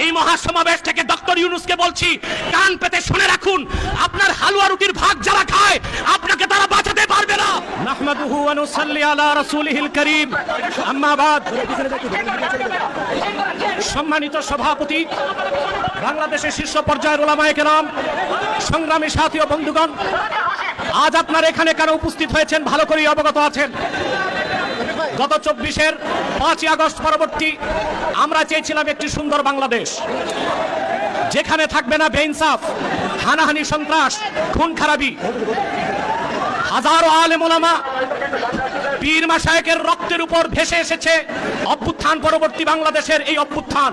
এই মহাসমাবেশ থেকে ডক্টর ইউনূসকে বলছি, কান পেতে শুনে রাখুন, আপনার হালুয়া রুটির ভাগ যারা খায় আপনাকে তারা বাঁচাতে পারবে না। নাহমাদুহু ওয়া নুসাল্লি আলা রাসূলিহিল কারীম, আম্মা বাদ। সম্মানিত সভাপতি, বাংলাদেশের শীর্ষ পর্যায়ের উলামায়ে কেরাম, সংগ্রামী সাথী ও বন্ধুগণ, আজ আপনারা এখানে কেন উপস্থিত হয়েছেন ভালো করেই অবগত আছেন। গত 24-এর 5ই আগস্ট পরবর্তী আমরা চেয়েছিলাম একটি সুন্দর বাংলাদেশ, যেখানে থাকবে না বেইনসাফ, হানাহানি, সন্ত্রাস, খুন খারাপি। হাজারো আলেম ওলামা, পীর মাশায়েখের রক্তের উপর ভেসে এসেছে অভ্যুত্থান পরবর্তী বাংলাদেশের এই অভ্যুত্থান।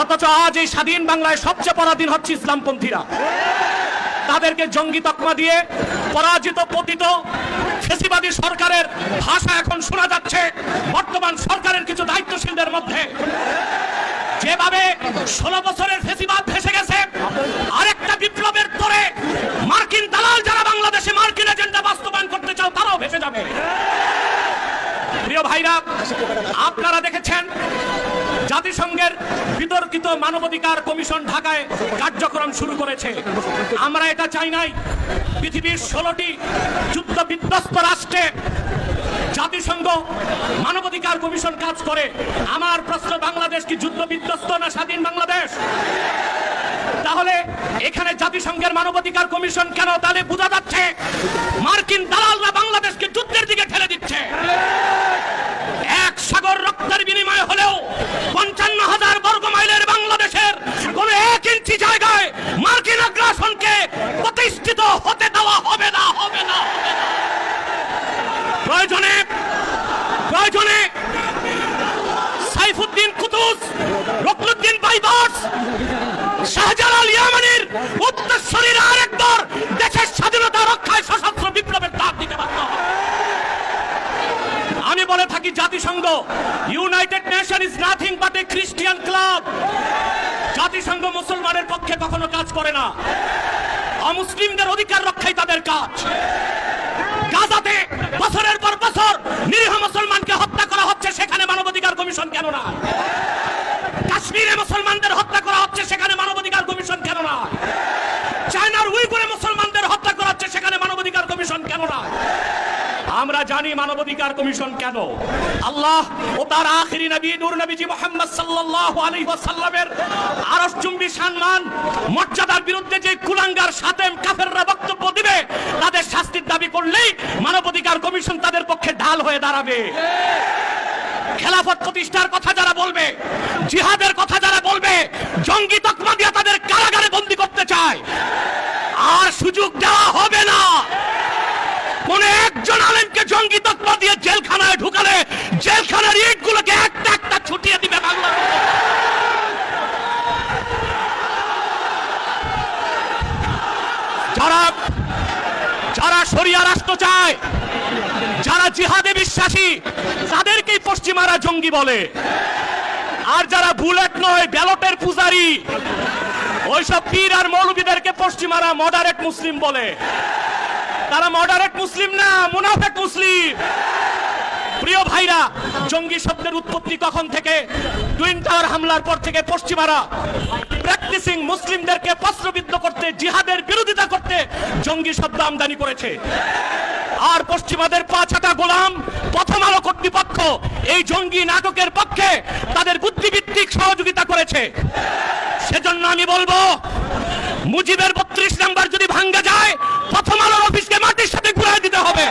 অথচ আজ এই স্বাধীন বাংলায় সবচেয়ে পরাধীন হচ্ছে ইসলামপন্থীরা। তাদেরকে জঙ্গি তকমা দিয়ে পরাজিত পতিত ফ্যাসিবাদী সরকারের ভাষা এখন শোনা যাচ্ছে বর্তমান সরকারের কিছু দায়িত্বশীলদের মধ্যে। যেভাবে 16 বছরের ফ্যাসিবাদ ভেসে গেছে, আরেকটা বিপ্লবের পরে মার্কিন দালাল যারা বাংলাদেশে মার্কিন এজেন্ডা বাস্তবায়ন করতে চাও তারাও ভেসে যাবে। প্রিয় ভাইরা, আপনারা দেখেছেন জাতিসংঘের বিতর্কিত মানবাধিকার কমিশন ঢাকায় কার্যক্রম শুরু করেছে। আমরা এটা চাই নাই। পৃথিবীর 16টি যুদ্ধ বিধ্বস্ত রাষ্ট্রে জাতিসংঘ মানবাধিকার কমিশন কাজ করে। আমার প্রশ্ন, বাংলাদেশ কি যুদ্ধ বিধ্বস্ত না স্বাধীন বাংলাদেশ? তাহলে এখানে জাতিসংঘের মানবাধিকার কমিশন কেন? তাহলে বোঝা যাচ্ছে মার্কিন দালালরা বাংলাদেশকে যুদ্ধের দিকে ঠেলে দিচ্ছে। এক সাগর রক্তের বিনিময়ে হলেও 55,000 বর্গ মাইলের বাংলাদেশের কোন 1 ইঞ্চি জায়গায় মার্কিন আগ্রাসনকে প্রতিষ্ঠিত হতে দেওয়া হবে না, হবে না, হবে না। প্রয়োজনে সাইফুদ্দিন কুতুস, রুকনুদ্দিন বাইবার্স, শাহজালাল ইয়ামানির উত্তরসূরিরা আরেকবার দেশের স্বাধীনতা রক্ষায় সশস্ত্র বিপ্লবের ডাক দিতে বাধ্য হবে। আমি বলে থাকি, জাতিসংঘ, United nation is nothing but A Christian club. জাতিসংঘ মুসলমানের পক্ষে কখনো কাজ করে না। অমুসলিমদের অধিকার রক্ষাই তাদের কাজ। গাজাতে বছরের পর বছর নিরীহ মুসলমানকে হত্যা করা হচ্ছে, সেখানে মানবাধিকার কমিশন কেন না? কাশ্মীরে মুসলমানদের হত্যা করা হচ্ছে, সেখানে মানবাধিকার কমিশন কেন না? চায়নার উইগুরে মুসলমানদের হত্যা করা হচ্ছে, সেখানে মানবাধিকার কমিশন কেন না? আমরা জানি মানবাধিকার কমিশন কেন। আল্লাহ ও তার আখিরি নবী নূর নবীজি মুহাম্মদ সাল্লাল্লাহু আলাইহি ওয়াসাল্লামের আরশচুম্বী সম্মান মর্যাদার বিরুদ্ধে যে কুলাঙ্গার সাতেম কাফেররা বক্তব্য দিবে, তাদের শাস্তির দাবি করলেই মানবাধিকার কমিশন তাদের পক্ষে ঢাল হয়ে দাঁড়াবে। খেলাফত প্রতিষ্ঠার কথা যারা বলবে, জিহাদের কথা যারা বলবে, জঙ্গি তকমা দিয়ে তাদের কারাগারে বন্দী করতে চায়, আর সুযোগ দেওয়া হবে না। কোন একজন আলেমকে জঙ্গি তকমা দিয়ে জেলখানায় ঢুকালে জেলখানার ইটগুলোকে একটা একটা ছুটিয়ে দিবে বাংলাদেশ। যারা শরিয়া রাষ্ট্র চায়, যারা জিহাদে বিশ্বাসী, তাদেরকেই পশ্চিমারা জঙ্গি বলে। আর যারা বুলেট নয়, ব্যালটের পূজারি, ওইসব পীর আর মৌলবীদেরকে পশ্চিমারা মডারেট মুসলিম বলে। তারা মডারেট মুসলিম না, মুনাফিক মুসলিম। প্রিয় ভাইরা, জঙ্গি শব্দের উৎপত্তি কখন থেকে? টুইন টাওয়ার হামলার পর থেকে পশ্চিমারা প্র্যাকটিসিং মুসলিমদেরকে প্রশ্নবিদ্ধ করতে, জিহাদের বিরোধিতা করতে জঙ্গি শব্দ আমদানি করেছে। আর পশ্চিমাদের পাঁচটা গোলাম প্রথম আলো কর্তৃপক্ষ এই জঙ্গি নাটকের পক্ষে তাদের বুদ্ধিভিত্তিক সহযোগিতা করেছে। সেজন্য আমি বলবো, মুজিবের 32 নাম্বার যদি ভাঙ্গা যায়, প্রথম আলোর অফিসকে মাটির সাথে ঘুরিয়ে দিতে হবে।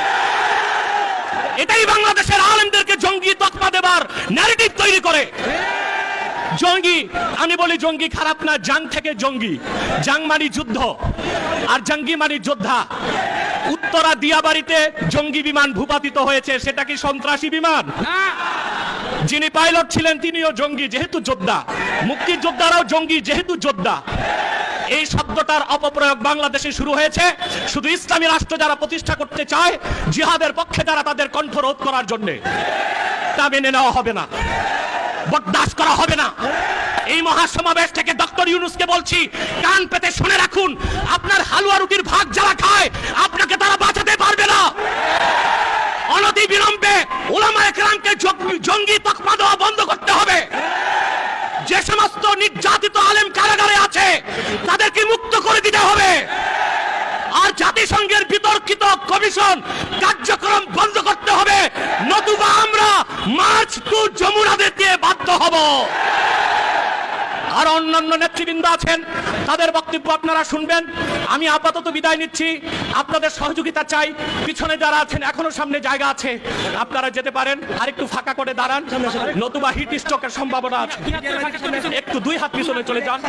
এটাই বাংলাদেশের আলেমদেরকে জঙ্গি তকমা দেবার ন্যারেটিভ তৈরি করে। জঙ্গি, আমি বলি জঙ্গি খারাপ না, জাং থেকে জঙ্গি। জাং মানে যুদ্ধ, আর জঙ্গি মানে যোদ্ধা। উত্তরা দিয়াবাড়িতে জঙ্গি বিমান ভূপাতিত হয়েছে, সেটা কি সন্ত্রাসী বিমান? যিনি পাইলট ছিলেন তিনিও জঙ্গি, যেহেতু যোদ্ধা। মুক্তিযোদ্ধারাও জঙ্গি, যেহেতু যোদ্ধা। এই শব্দটার অপপ্রয়োগ বাংলাদেশে শুরু হয়েছে শুধু ইসলামী রাষ্ট্র যারা প্রতিষ্ঠা করতে চায়, জিহাদের পক্ষে যারা, তাদের কণ্ঠ রোধ করার জন্য। তা মেনে নেওয়া হবে না, বরদাস্ত করা হবে না। এই মহাসমাবেশ থেকে ডক্টর ইউনূসকে বলছি, কান পেতে শুনে রাখুন, আপনার হালুয়া রুটির ভাগ যারা খায় আপনাকে তারা বাঁচাতে পারবে না। অনতিবিলম্বে উলামায়ে কেরামকে জঙ্গি তকমা দেওয়া বন্ধ করতে হবে। যে সমস্ত নির্যাতিত আলেম কারাগারে আছে তাদেরকে মুক্ত করে দিতে হবে। আর জাতিসংঘের বিতর্কিত কমিশন কার্যক্রম বন্ধ করতে হবে, নতুবা আমরা মার্চ টু যমুনা দিতে বাধ্য হব। আর অন্যান্য নেতৃবৃন্দ আছেন, তাদের বক্তব্য আপনারা শুনবেন। আমি আপাতত বিদায় নিচ্ছি, আপনাদের সহযোগিতা চাই। পিছনে যারা আছেন এখনো সামনে জায়গা আছে, আপনারা যেতে পারেন, আর একটু ফাঁকা করে দাঁড়ান, নতুবা হিট স্ট্রোকের সম্ভাবনা আছে। একটু 2 হাত পিছনে চলে যান,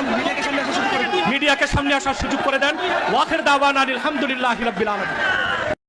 মিডিয়াকে সামনে আসার সুযোগ করে দেন। ওয়াখির দাওয়ানা আলহামদুলিল্লাহি রাব্বিল আলামিন।